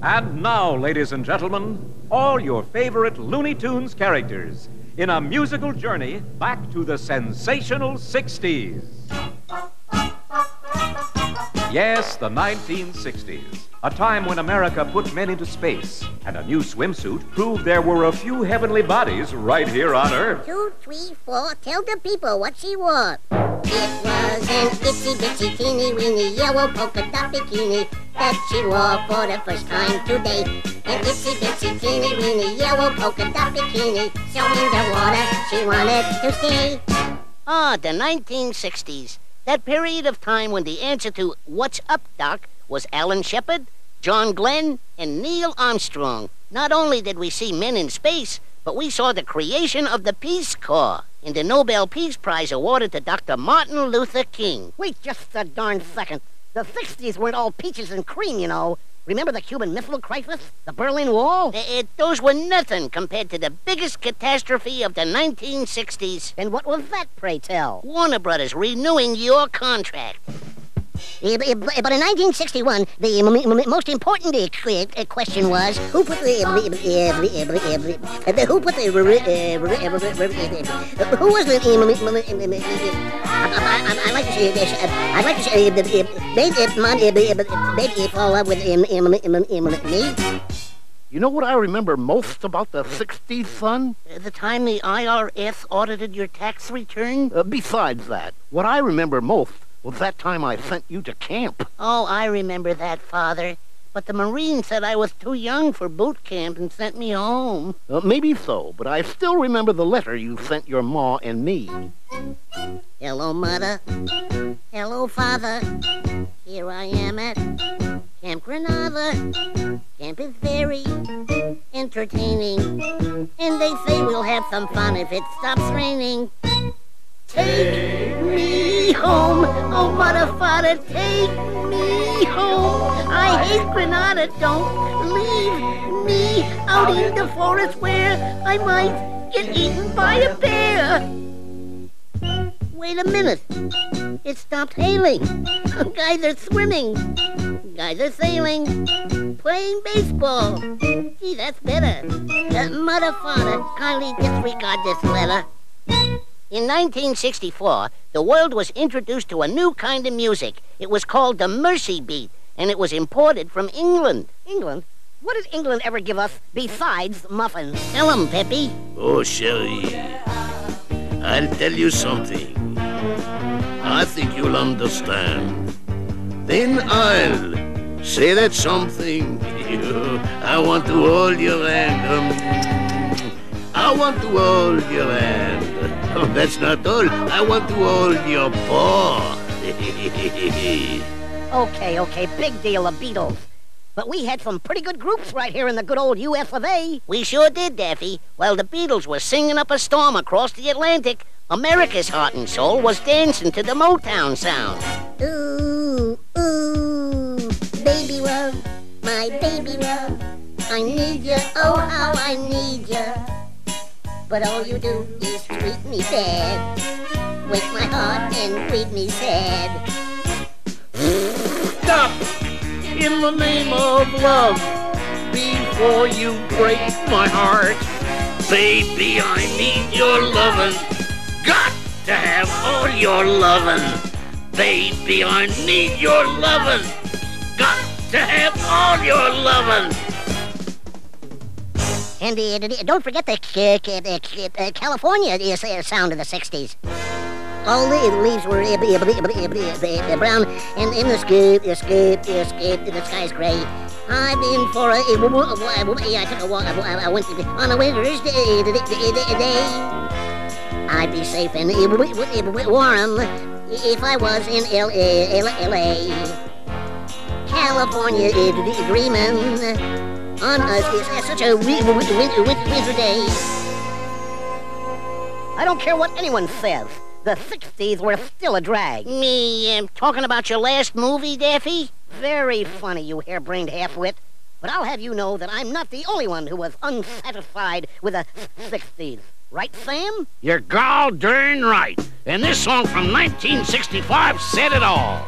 And now, ladies and gentlemen, all your favorite Looney Tunes characters in a musical journey back to the sensational 60s. Yes, the 1960s, a time when America put men into space, and a new swimsuit proved there were a few heavenly bodies right here on Earth. 2, 3, 4, tell the people what she wore. It was an itsy-bitsy, teeny-weeny, yellow polka dot bikini that she wore for the first time today. An itsy-bitsy, teeny-weeny, yellow polka dot bikini, so in the water she wanted to stay. The 1960s. That period of time when the answer to "What's up, Doc?" was Alan Shepard, John Glenn, and Neil Armstrong. Not only did we see men in space, but we saw the creation of the Peace Corps and the Nobel Peace Prize awarded to Dr. Martin Luther King. Wait just a darn second. The 60s weren't all peaches and cream, you know. Remember the Cuban Missile Crisis? The Berlin Wall? Those were nothing compared to the biggest catastrophe of the 1960s. And what was that, pray tell? Warner Brothers renewing your contract. But in 1961, the most important question was who put the who was the I'd like to say this. I'd like to say maybe fall up with me. You know what I remember most about the 60s, son? The time the IRS audited your tax return? Besides that, what I remember most was that time I sent you to camp. Oh, I remember that, Father. But the Marine said I was too young for boot camp and sent me home. Maybe so, but I still remember the letter you sent your ma and me. Hello, Mother. Hello, Father. Here I am at Camp Granada. Camp is very entertaining. And they say we'll have some fun if it stops raining. Take me home, oh mother, father, take me home. I hate Granada, don't leave me out in the forest where I might get eaten by a bear. Wait a minute, it stopped hailing. Guys are swimming, guys are sailing, playing baseball. Gee, that's better. Mother, father, kindly disregard this letter. In 1964, the world was introduced to a new kind of music. It was called the Mercy Beat, and it was imported from England. England? What did England ever give us besides muffins? Tell 'em, Peppy. Oh, Sherry, I'll tell you something. I think you'll understand. Then I'll say that something. I want to hold your hand. I want to hold your hand. Oh, that's not all. I want to hold your paw. Okay, big deal, the Beatles. But we had some pretty good groups right here in the good old US of A. We sure did, Daffy. While the Beatles were singing up a storm across the Atlantic, America's heart and soul was dancing to the Motown sound. Ooh, ooh, baby love, my baby love. I need you, oh how I need you. But all you do is treat me bad, wake my heart and treat me sad. Stop! In the name of love, before you break my heart. Baby, I need your lovin'. Got to have all your lovin'. Baby, I need your lovin'. Got to have all your lovin'. And don't forget the California sound of the 60s. All the leaves were brown, and in the sky's gray. I've been for I took a walk, I went on a winter's day. I'd be safe and warm if I was in L.A. California dreaming on us is such a winter day. I don't care what anyone says. The 60s were still a drag. Talking about your last movie, Daffy? Very funny, you harebrained halfwit. But I'll have you know that I'm not the only one who was unsatisfied with the 60s. Right, Sam? You're gall darn right. And this song from 1965 said it all.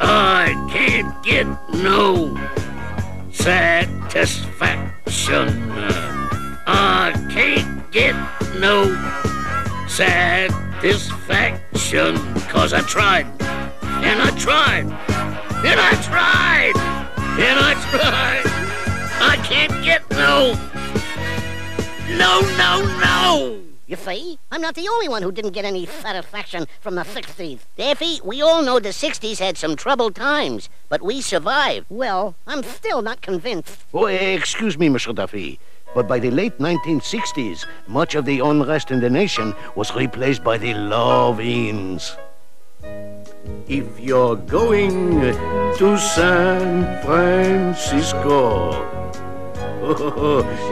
I can't get no satisfaction. I can't get no satisfaction, 'cause I tried, and I tried, and I tried, and I tried. I can't get no. You see, I'm not the only one who didn't get any satisfaction from the 60s. Daffy, we all know the 60s had some troubled times, but we survived. Well, I'm still not convinced. Oh, excuse me, Mr. Duffy, but by the late 1960s, much of the unrest in the nation was replaced by the love-ins. If you're going to San Francisco,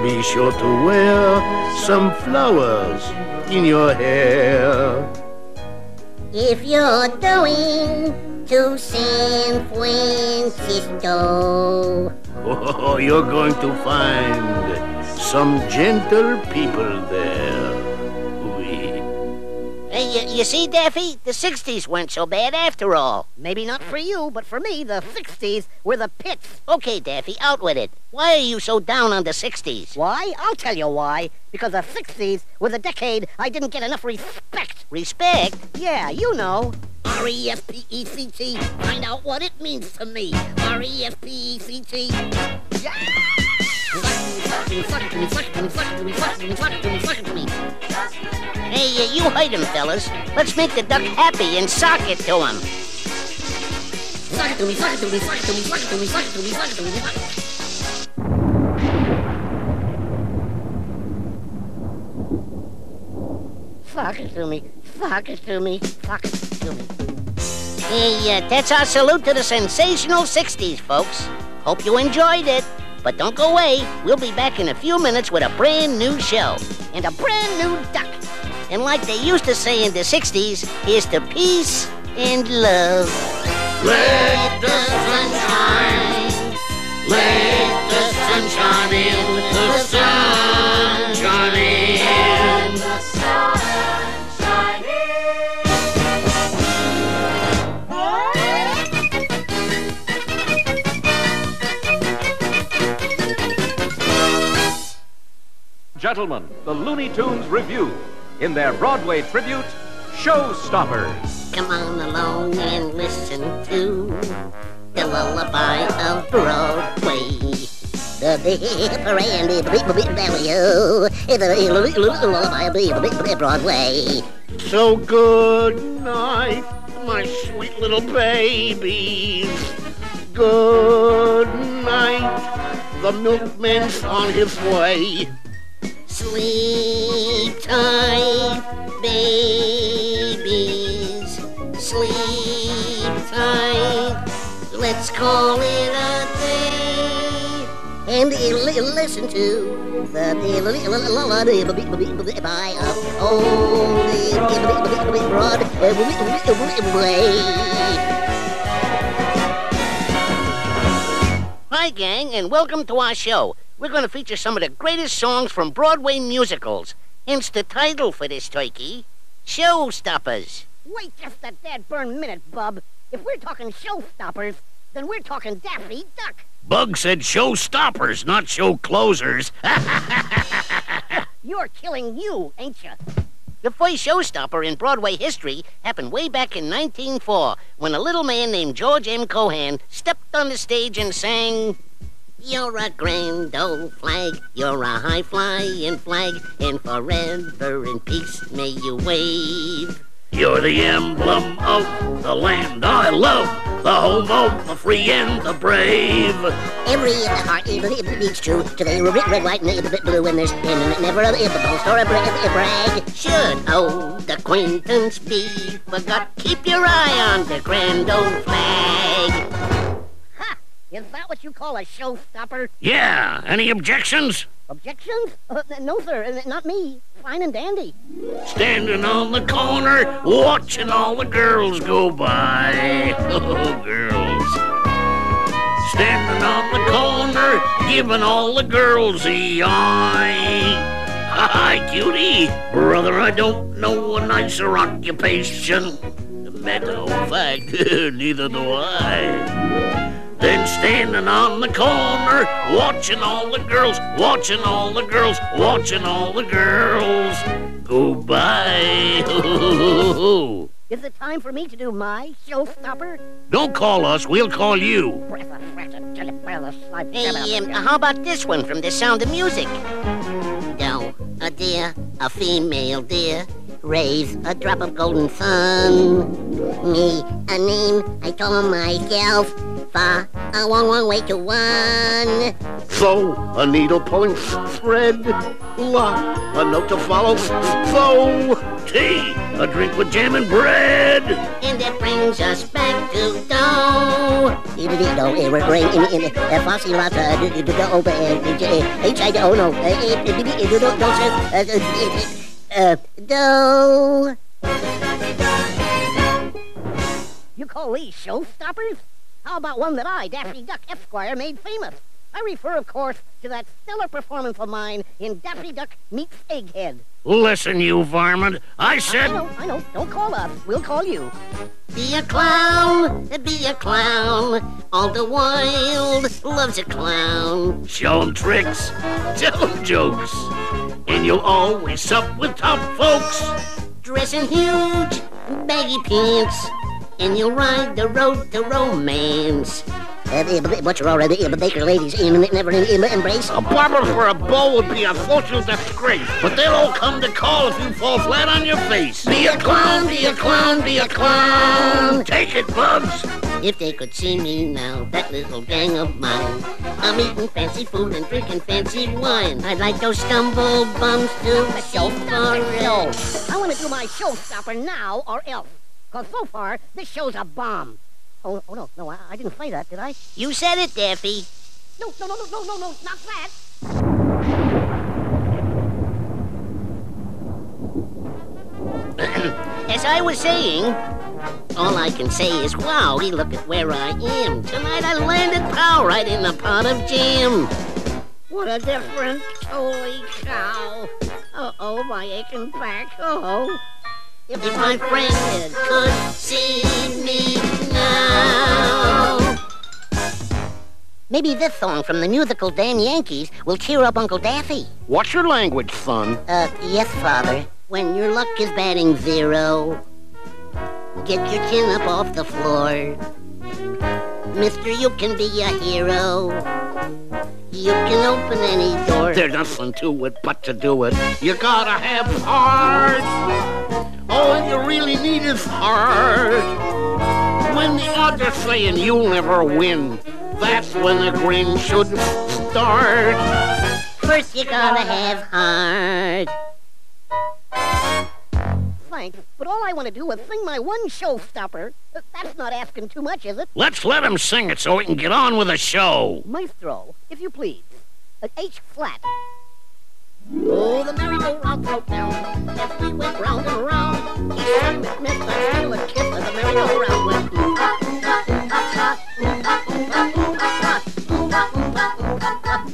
be sure to wear some flowers in your hair. If you're going to San Francisco, You're going to find some gentle people there. Oui. Hey, you see, Daffy? The 60s weren't so bad after all. Maybe not for you, but for me, the 60s were the pits. Okay, Daffy, out with it. Why are you so down on the 60s? Why? I'll tell you why. Because the 60s were the decade I didn't get enough respect. Respect? Yeah, you know. R-E-S-P-E-C-T. Find out what it means to me. R-E-S-P-E-C-t. Hey, you heard him, fellas. Let's make the duck happy and sock it to him. Suck it to me, suck it to me, suck it to me, suck it to me, suck it to me, suck it to me, suck it to me. Fuck it to me, fuck it to me, fuck it to me. Hey, that's our salute to the sensational 60s, folks. Hope you enjoyed it. But don't go away. We'll be back in a few minutes with a brand new show. And a brand new duck. And like they used to say in the 60s, here's to peace and love. Let the sun shine. Let the sun shine in. The sun shine in. The sun shine in. Gentlemen, the Looney Tunes Revue in their Broadway tribute, Showstoppers. Come on along and listen to the lullaby of Broadway. The brandy value, the lullaby of Broadway. So good night, my sweet little babies. Good night, the milkman's on his way. Sleep tight, babies. Sleep tight. Let's call it a day. And listen to the lullaby of Broadway. Hi, gang, and welcome to our show. We're going to feature some of the greatest songs from Broadway musicals. Hence the title for this turkey, Showstoppers. Wait just a dead-burn minute, Bub. If we're talking showstoppers, then we're talking Daffy Duck. Bug said show stoppers, not show closers. You're killing you, ain't you? The first showstopper in Broadway history happened way back in 1904 when a little man named George M. Cohan stepped on the stage and sang, You're a grand old flag, you're a high-flying flag, and forever in peace may you wave. You're the emblem of the land I love, the home of the free and the brave. Every heart beats true to the red, white, and blue, and there's never a boast or a brag. Should old acquaintance be forgot, keep your eye on the grand old flag. Ha! Is that what you call a showstopper? Yeah, any objections? Objections? No, sir, not me. Fine and dandy. Standing on the corner, watching all the girls go by. Oh, girls. Standing on the corner, giving all the girls the eye. Hi, cutie. Brother, I don't know a nicer occupation. Matter of fact, neither do I. Then standing on the corner, watching all the girls, watching all the girls, watching all the girls go by. Is it time for me to do my showstopper? Don't call us, we'll call you. Hey, how about this one from The Sound of Music? Doe, a deer, a female deer, raise a drop of golden sun. Me, a name I told myself, far, a long, long way to one. So, a needle pulling thread. La, a note to follow. So, Tea, a drink with jam and bread. And that brings us back to dough. Dough. You call these showstoppers? How about one that I, Daffy Duck Esquire, made famous? I refer, of course, to that stellar performance of mine in Daffy Duck Meets Egghead. Listen, you varmint, I said... I know. Don't call us. We'll call you. Be a clown, be a clown. All the world loves a clown. Show 'em tricks, tell 'em jokes, and you'll always sup with top folks. Dress in huge, baggy pants, and you'll ride the road to romance. What's your already baker ladies never embrace? A barber for a beau would be a social disgrace, but they'll all come to call if you fall flat on your face. Be a clown, be a clown, be a clown. Take it, bugs. If they could see me now, that little gang of mine, I'm eating fancy food and drinking fancy wine. I'd like those stumble bums to show for real. I want to do my showstopper now or else. Because so far, this show's a bomb. Oh, no, I didn't say that, did I? You said it, Daffy. No, not that. As I was saying, all I can say is, wow, look at where I am. Tonight I landed pow right in a pot of jam. What a difference. Holy cow. Uh-oh, my aching back. Uh-oh. If my friend could see me now. Maybe this song from the musical Damn Yankees will cheer up Uncle Daffy. what's your language, son? Yes, Father. When your luck is batting 0, get your chin up off the floor. Mister, you can be a hero. You can open any door. There's nothing to it but to do it. You gotta have heart. All you really need is heart. When the odds are saying you'll never win, that's when the grin should start. First you gotta have heart. Thanks, but all I want to do is sing my one showstopper. That's not asking too much, is it? Let's let him sing it so we can get on with the show. Maestro, if you please. H flat. Oh, the merry-go-round broke down as we went round and round. Each time it missed, I steal a kiss as the merry-go-round went.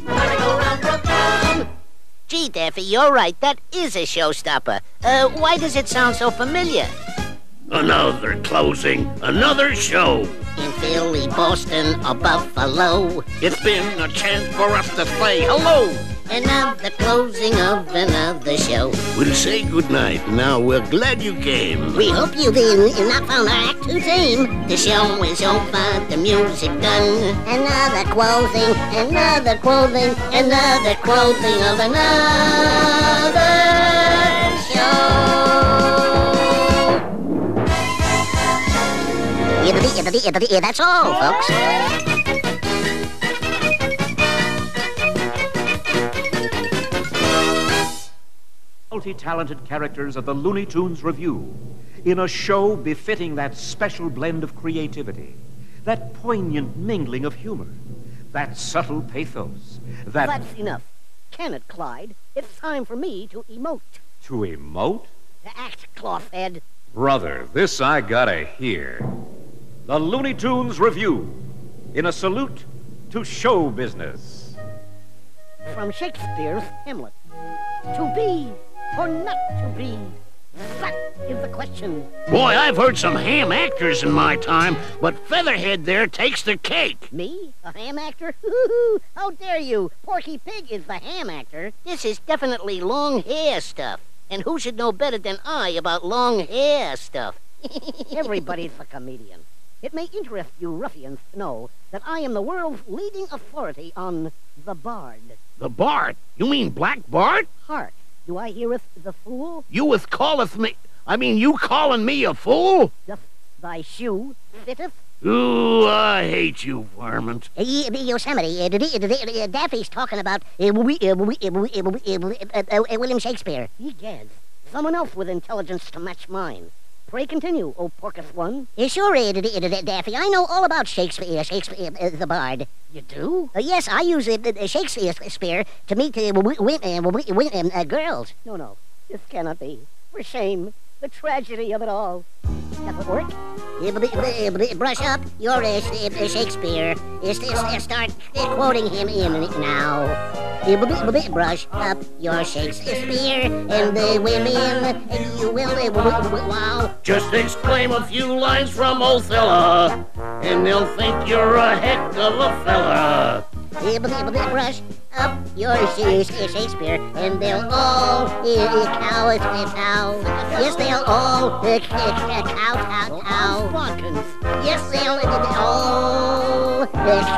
Merry-go-round broke down. Gee, Daffy, you're right. That is a showstopper. Why does it sound so familiar? Another closing, another show. In Philly, Boston, or Buffalo. It's been a chance for us to say hello. Another closing of another show. We'll say goodnight. Now, we're glad you came. We hope you've been not found our act too tame. The show is over, the music done. Another closing, another closing, another closing of another show. That's all, folks. Multi-talented characters of the Looney Tunes Revue in a show befitting that special blend of creativity, that poignant mingling of humor, that subtle pathos, that... That's enough. Can it, Clyde? It's time for me to emote. To emote? To act, clothhead. Brother, this I gotta hear. The Looney Tunes Revue in a salute to show business. From Shakespeare's Hamlet. To be or not to be, That is the question. Boy, I've heard some ham actors in my time, but Featherhead there takes the cake. Me? A ham actor? How dare you? Porky Pig is the ham actor. This is definitely long hair stuff. And who should know better than I about long hair stuff? Everybody's a comedian. It may interest you ruffians to know that I am the world's leading authority on the bard. The Bart? You mean Black Bart? Heart, do I heareth the fool? You calling me a fool? Doth thy shoe fitteth? Ooh, I hate you, varmint. Yosemite, Daffy's talking about William Shakespeare. Egad, someone else with intelligence to match mine. Pray continue, O Porcus One. Sure, Daffy, I know all about Shakespeare, the bard. You do? Yes, I use Shakespeare to meet girls. No, this cannot be. For shame, the tragedy of it all. Does it work? Brush up your Shakespeare. Start quoting him in now. Brush up your Shakespeare, and the women you will wow. Just exclaim a few lines from Othello, and they'll think you're a heck of a fella. Brush up your Shakespeare, and they'll all cow. Yes, they'll all cow. Yes, they'll all cow.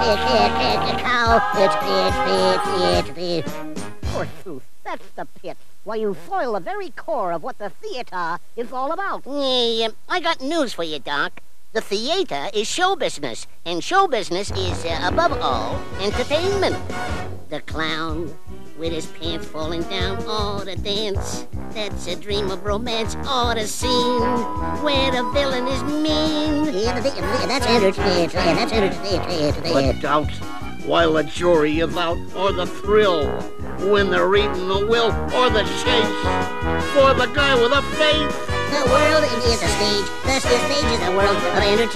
Forsooth, that's the pit. Why, you foil the very core of what the theater is all about. I got news for you, Doc. The theater is show business, and show business is, above all, entertainment. The clown, with his pants falling down, or the dance, that's a dream of romance, or the scene where the villain is mean. That's entertainment. But doubt, while the jury is out, or the thrill, when they're reading the will, or the chase, for the guy with a face. The world is a stage. The stage is a world of entertainment.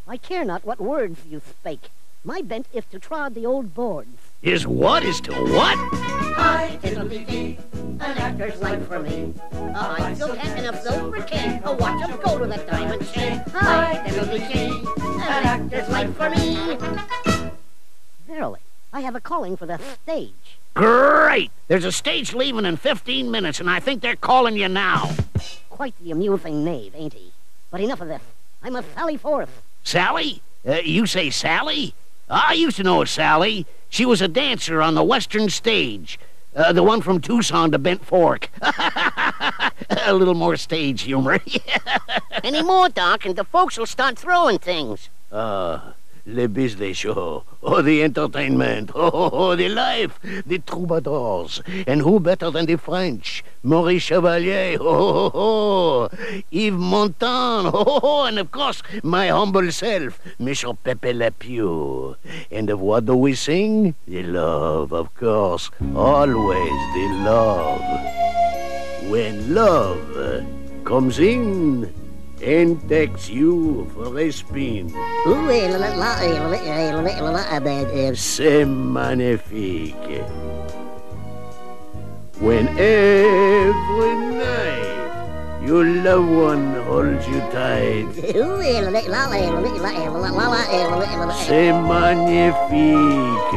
I care not what words you spake. My bent is to trod the old boards. Is what? Is to what? Hi, diddly-dee, an actor's life for me. A high silk hat and a silver cane, a watch of gold with a diamond chain. Hi, diddly-dee, an actor's life for me. Verily, I have a calling for the stage. Great! There's a stage leaving in 15 minutes, and I think they're calling you now. Quite the amusing knave, ain't he? But enough of this. I must sally forth. Sally? You say Sally? I used to know a Sally. She was a dancer on the Western stage. The one from Tucson to Bent Fork. A little more stage humor. Any more, Doc, and the folks will start throwing things. Le business show, the entertainment, the life, the troubadours, and who better than the French? Maurice Chevalier, Yves Montand, and of course, my humble self, Monsieur Pepe Le Pew. And of what do we sing? The love, of course, always the love. When love comes in and takes you for a spin. C'est magnifique. When every night your loved one holds you tight. C'est magnifique.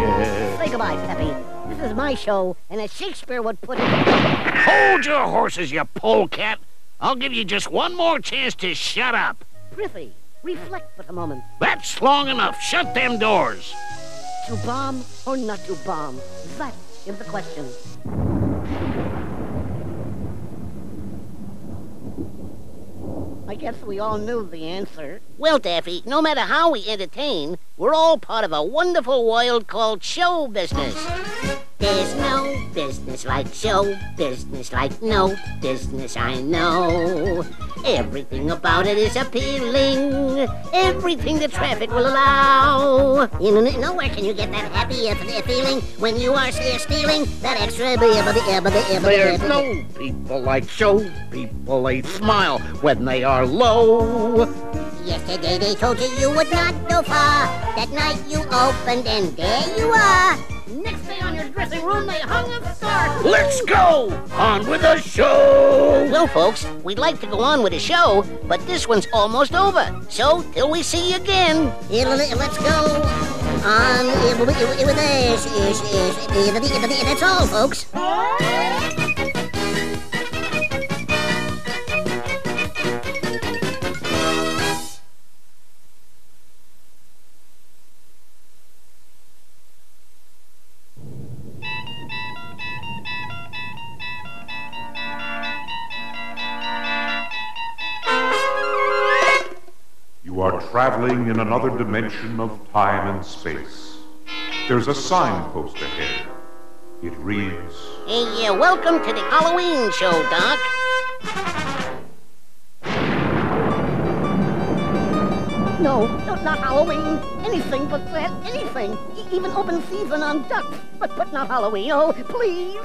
Say goodbye, Peppy. This is my show, and as Shakespeare would put it... Hold your horses, you polecat. I'll give you just one more chance to shut up. Prithee, reflect but a moment. That's long enough. Shut them doors. To bomb or not to bomb? That is the question. I guess we all knew the answer. Well, Daffy, no matter how we entertain, we're all part of a wonderful world called show business. There's no business like show business, like no business I know. Everything about it is appealing, everything the traffic will allow. Nowhere can you get that happy feeling when you are stealing that extra... There's no people like show people. They smile when they are low. Yesterday they told you you would not go far. That night you opened and there you are. Next day on your dressing room, they hung a star. Let's go! On with the show! Well, folks, we'd like to go on with the show, but this one's almost over. So, till we see you again. Let's go on with this. That's all, folks. You are traveling in another dimension of time and space. There's a signpost ahead. It reads, Hey, welcome to the Halloween show, Doc. No, not Halloween. Anything but that. Anything. Even open season on ducks. But not Halloween. Oh, please.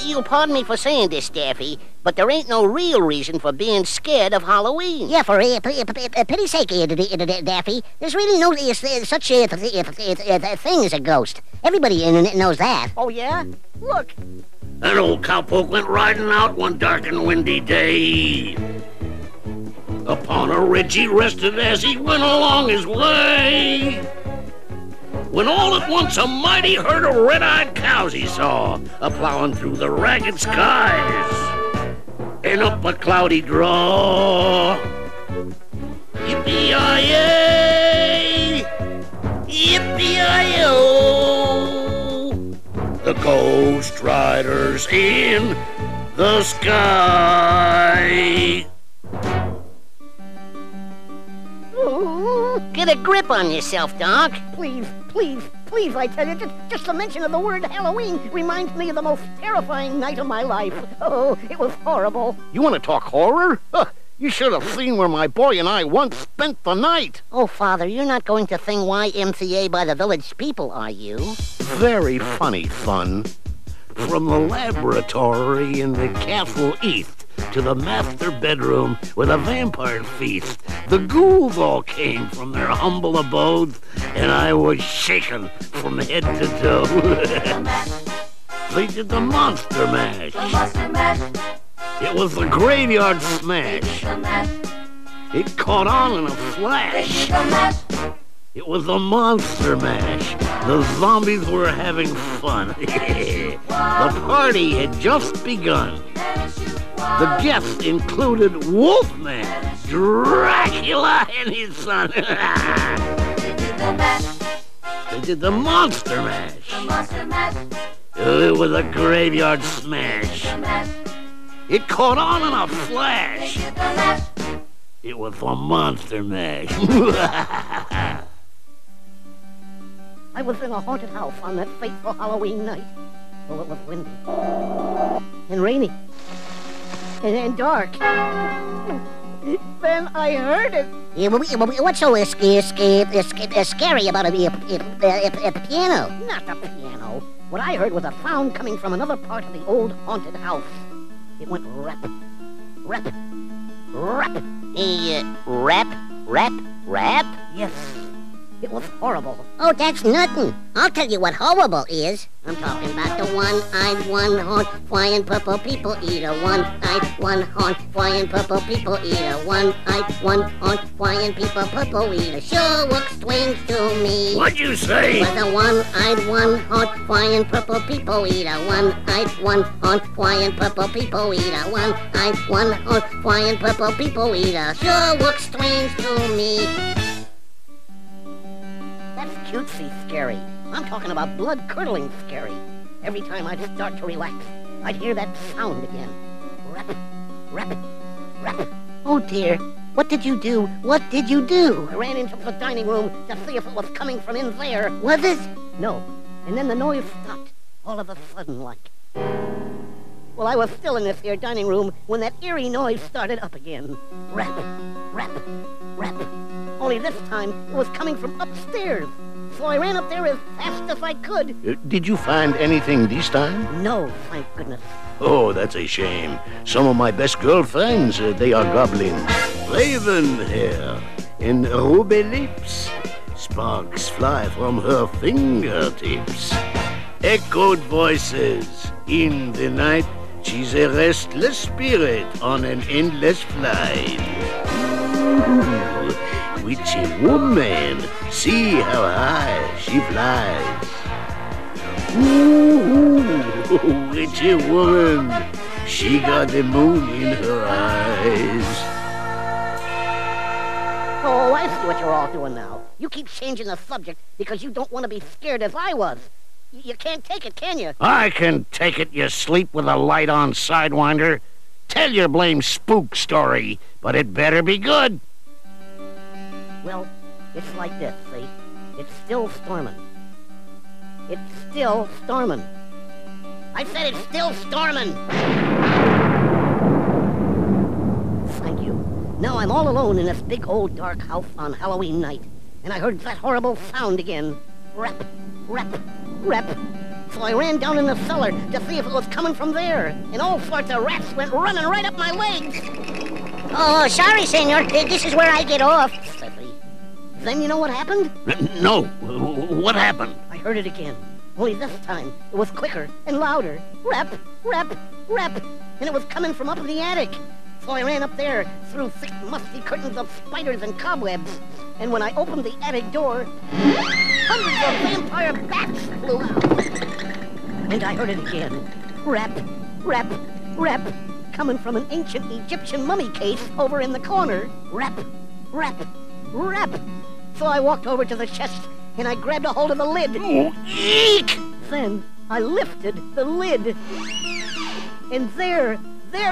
You'll pardon me for saying this, Daffy, but there ain't no real reason for being scared of Halloween. Yeah, for pity's sake, Daffy. There's really no such a thing as a ghost. Everybody knows that. Oh, yeah? Look. An old cowpoke went riding out one dark and windy day. Upon a ridge he rested as he went along his way. When all at once a mighty herd of red-eyed cows he saw a-plowing through the ragged skies and up a cloudy draw. Yippee-yi-yay! Yippee-yi-yo! The ghost riders in the sky. Get a grip on yourself, Doc. Please, I tell you, just the mention of the word Halloween reminds me of the most terrifying night of my life. Oh, it was horrible. You want to talk horror? You should have seen where my boy and I once spent the night. Oh, Father, you're not going to sing YMCA by the village people, are you? Very funny, son. From the laboratory in the castle east to the master bedroom with a vampire feast, the ghouls all came from their humble abodes, and I was shaken from head to toe. They did the monster mash. It was the graveyard smash. It caught on in a flash. It was the monster mash. The zombies were having fun. The party had just begun. The guests included Wolfman, Dracula, and his son. They did the monster mash. It was a graveyard smash. It caught on in a flash. It was a monster mash. I was in a haunted house on that fateful Halloween night. Well, it was windy and rainy and dark. Then I heard it. What's so scary about a piano? Not the piano. What I heard was a sound coming from another part of the old haunted house. It went rap, rap, rap. Rap? Yes. It was horrible. Oh, that's nothing. I'll tell you what horrible is. I'm talking about the one-eyed, one-horned, flying purple people eater. One-eyed, one-horned, flying purple people eater. One-eyed, one-horned, flying people purple eater. Sure looks strange to me. What'd you say? Was a one-eyed, one-horned, flying purple people eater. One-eyed, one-horned, flying purple people eater. One-eyed, one-horned, flying purple people eater. Sure looks strange to me. That's cutesy scary. I'm talking about blood-curdling scary. Every time I'd start to relax, I'd hear that sound again. Rap, rap, rap. Oh, dear. What did you do? What did you do? I ran into the dining room to see if it was coming from in there. Was it? No. And then the noise stopped, all of a sudden like. Well, I was still in this here dining room when that eerie noise started up again. Rap, rap, rap. Only this time, it was coming from upstairs. So I ran up there as fast as I could. Did you find anything this time? No, thank goodness. Oh, that's a shame. Some of my best girlfriends, they are goblins. Raven hair, and ruby lips. Sparks fly from her fingertips. Echoed voices in the night. She's a restless spirit on an endless flight. Ooh, witchy woman, see how high she flies. Ooh, witchy woman, she got the moon in her eyes. Oh, I see what you're all doing now. You keep changing the subject because you don't want to be scared as I was. You can't take it, can you? I can take it you sleep with a light on, Sidewinder. Tell your blame spook story, but it better be good. Well, it's like this, see? It's still storming. It's still storming. I said it's still storming. Thank you. Now I'm all alone in this big old dark house on Halloween night, and I heard that horrible sound again. Rap, rap, rap. So I ran down in the cellar to see if it was coming from there, and all sorts of rats went running right up my legs. Oh, sorry, senor. This is where I get off. Said he. Then you know what happened? No, what happened? I heard it again. Only this time, it was quicker and louder. Rap, rap, rap. And it was coming from up in the attic. So I ran up there, through thick, musty curtains of spiders and cobwebs. And when I opened the attic door, hundreds of vampire bats flew out. And I heard it again. Rap, rap, rap. Coming from an ancient Egyptian mummy case over in the corner. Rap, rap, rap. So I walked over to the chest and I grabbed a hold of the lid. Oh, eek! Then I lifted the lid. And there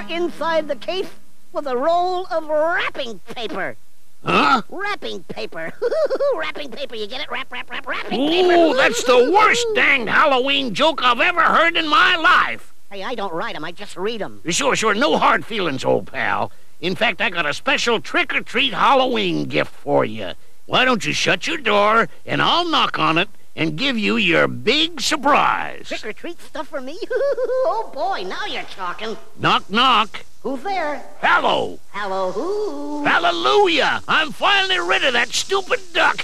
inside the case was a roll of wrapping paper. Huh? Wrapping paper. Wrapping paper. You get it? Wrap, wrap, wrap, wrapping paper. Ooh, that's the worst danged Halloween joke I've ever heard in my life. Hey, I don't write 'em. I just read 'em. Sure. No hard feelings, old pal. In fact, I got a special trick-or-treat Halloween gift for you. Why don't you shut your door, and I'll knock on it and give you your big surprise. Trick or treat stuff for me? Oh boy, now you're talking. Knock, knock. Who's there? Hello. Hello, who? Hallelujah! I'm finally rid of that stupid duck.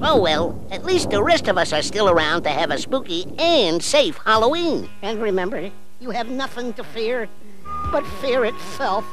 Oh, well, at least the rest of us are still around to have a spooky and safe Halloween. And remember, you have nothing to fear but fear itself.